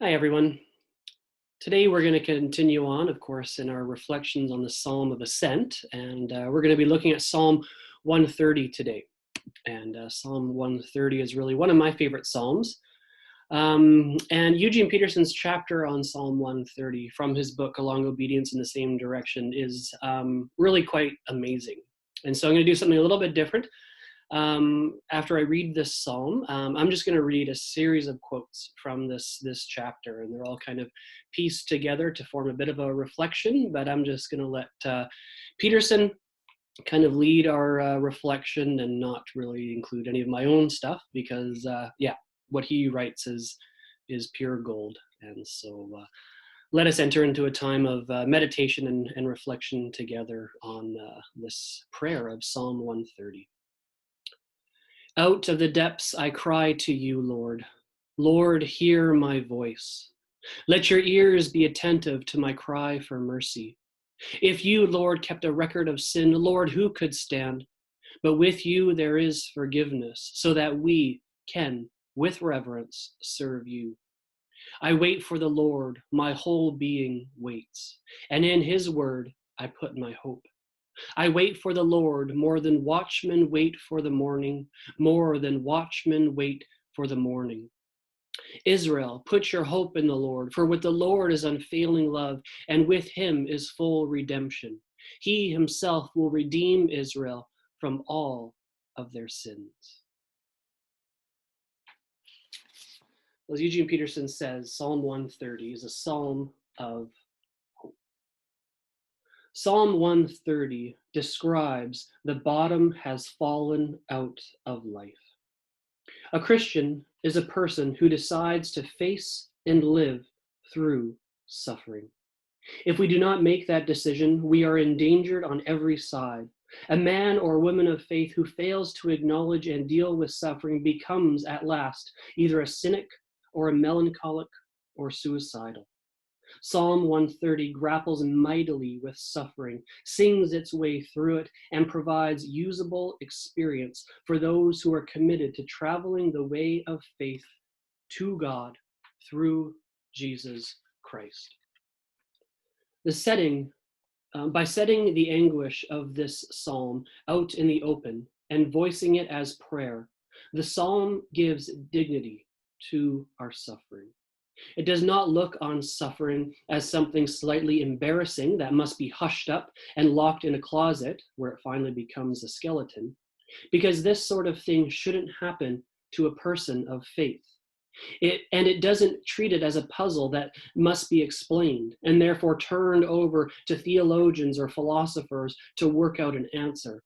Hi, everyone. Today we're going to continue on, of course, in our reflections on the Psalm of Ascent, and we're going to be looking at Psalm 130 today. And Psalm 130 is really one of my favorite Psalms. And Eugene Peterson's chapter on Psalm 130 from his book, Along Obedience in the Same Direction, is really quite amazing. And so I'm going to do something a little bit different. After I read this psalm, I'm just going to read a series of quotes from this chapter, and they're all kind of pieced together to form a bit of a reflection. But I'm just going to let Peterson kind of lead our reflection and not really include any of my own stuff because, what he writes is pure gold. And so let us enter into a time of meditation and reflection together on this prayer of Psalm 130. Out of the depths I cry to you, Lord. Lord, hear my voice. Let your ears be attentive to my cry for mercy. If you, Lord, kept a record of sin, Lord, who could stand? But with you there is forgiveness, so that we can, with reverence, serve you. I wait for the Lord, my whole being waits, and in his word I put my hope. I wait for the Lord more than watchmen wait for the morning, more than watchmen wait for the morning. Israel, put your hope in the Lord, for with the Lord is unfailing love, and with him is full redemption. He himself will redeem Israel from all of their sins. As Eugene Peterson says, Psalm 130 is a psalm of hope. Psalm 130 describes the bottom has fallen out of life. A Christian is a person who decides to face and live through suffering. If we do not make that decision, we are endangered on every side. A man or woman of faith who fails to acknowledge and deal with suffering becomes, at last, either a cynic or a melancholic or suicidal. Psalm 130 grapples mightily with suffering, sings its way through it, and provides usable experience for those who are committed to traveling the way of faith to God through Jesus Christ. By setting the anguish of this psalm out in the open and voicing it as prayer, the psalm gives dignity to our suffering. It does not look on suffering as something slightly embarrassing that must be hushed up and locked in a closet where it finally becomes a skeleton, because this sort of thing shouldn't happen to a person of faith. It doesn't treat it as a puzzle that must be explained and therefore turned over to theologians or philosophers to work out an answer.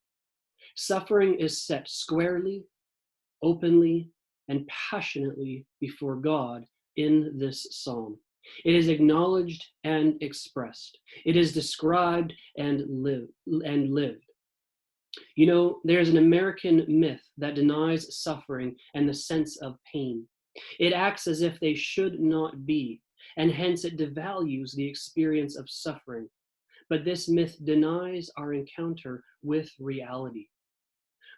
Suffering is set squarely, openly, and passionately before God in this psalm. It is acknowledged and expressed. It is described and lived. You know, there's an American myth that denies suffering and the sense of pain. It acts as if they should not be, and hence it devalues the experience of suffering. But this myth denies our encounter with reality.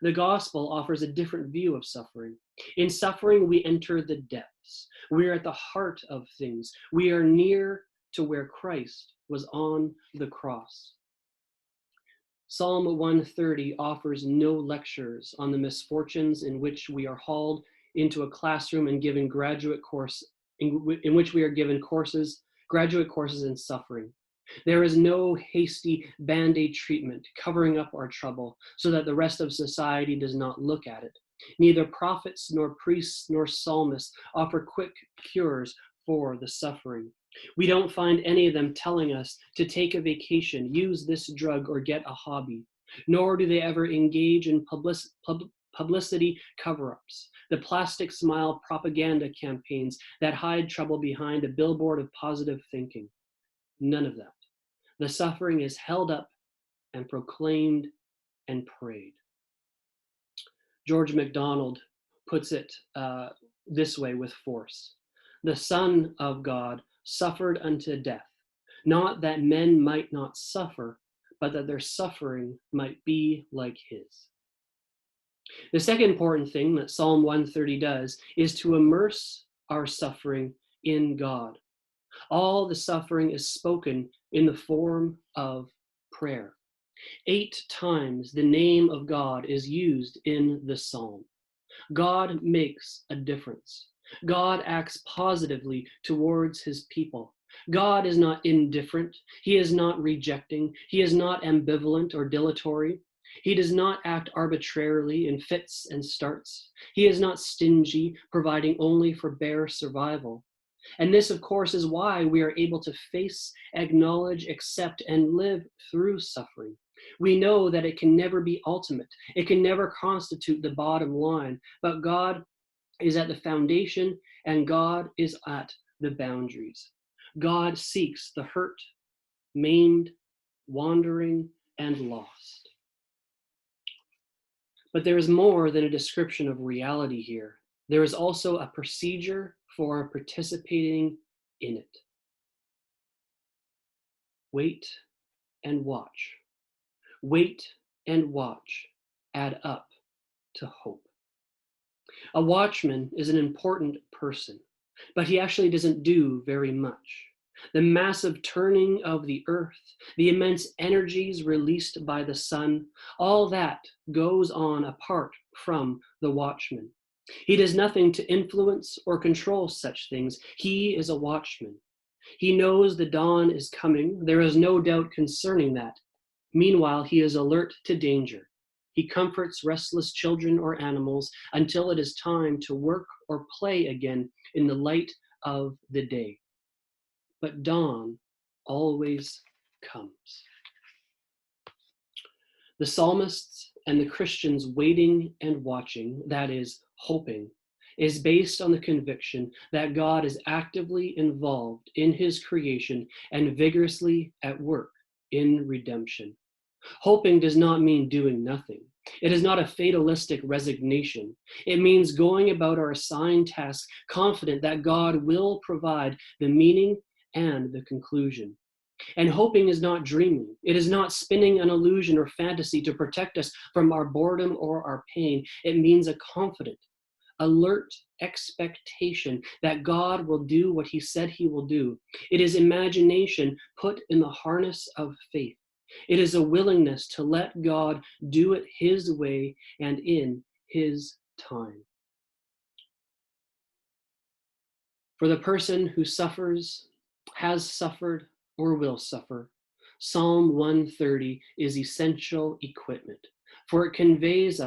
The gospel offers a different view of suffering. In suffering, we enter the depths. We are at the heart of things. We are near to where Christ was on the cross. Psalm 130 offers no lectures on the misfortunes in which we are hauled into a classroom and given graduate course in which we are given graduate courses in suffering. There is no hasty band-aid treatment covering up our trouble so that the rest of society does not look at it. Neither prophets nor priests nor psalmists offer quick cures for the suffering. We don't find any of them telling us to take a vacation, use this drug, or get a hobby. Nor do they ever engage in publicity cover-ups, the plastic smile propaganda campaigns that hide trouble behind a billboard of positive thinking. None of that. The suffering is held up and proclaimed and prayed. George MacDonald puts it this way with force. The Son of God suffered unto death, not that men might not suffer, but that their suffering might be like his. The second important thing that Psalm 130 does is to immerse our suffering in God. All the suffering is spoken in the form of prayer. 8 times the name of God is used in the psalm. God makes a difference. God acts positively towards his people. God is not indifferent. He is not rejecting. He is not ambivalent or dilatory. He does not act arbitrarily in fits and starts. He is not stingy, providing only for bare survival. And this, of course, is why we are able to face, acknowledge, accept, and live through suffering. We know that it can never be ultimate. It can never constitute the bottom line, but God is at the foundation and God is at the boundaries. God seeks the hurt, maimed, wandering, and lost. But there is more than a description of reality here. There is also a procedure for participating in it. Wait and watch. Wait and watch add up to hope. A watchman is an important person, but he actually doesn't do very much. The massive turning of the earth, the immense energies released by the sun, all that goes on apart from the watchman. He does nothing to influence or control such things. He is a watchman. He knows the dawn is coming. There is no doubt concerning that. Meanwhile, he is alert to danger. He comforts restless children or animals until it is time to work or play again in the light of the day. But dawn always comes. The psalmists and the Christians waiting and watching, that is, hoping, is based on the conviction that God is actively involved in his creation and vigorously at work in redemption. Hoping does not mean doing nothing. It is not a fatalistic resignation. It means going about our assigned task confident that God will provide the meaning and the conclusion. And hoping is not dreaming. It is not spinning an illusion or fantasy to protect us from our boredom or our pain. It means a confident, alert expectation that God will do what he said he will do. It is imagination put in the harness of faith. It is a willingness to let God do it his way and in his time. For the person who suffers, has suffered, or will suffer, Psalm 130 is essential equipment. For it convinces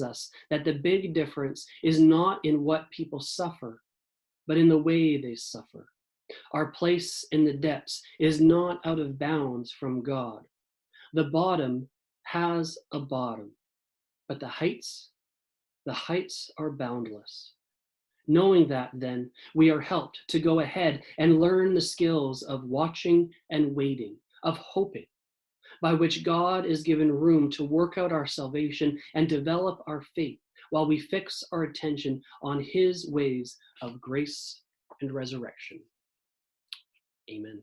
us that the big difference is not in what people suffer, but in the way they suffer. Our place in the depths is not out of bounds from God. The bottom has a bottom, but the heights are boundless. Knowing that, then, we are helped to go ahead and learn the skills of watching and waiting, of hoping, by which God is given room to work out our salvation and develop our faith while we fix our attention on his ways of grace and resurrection. Amen.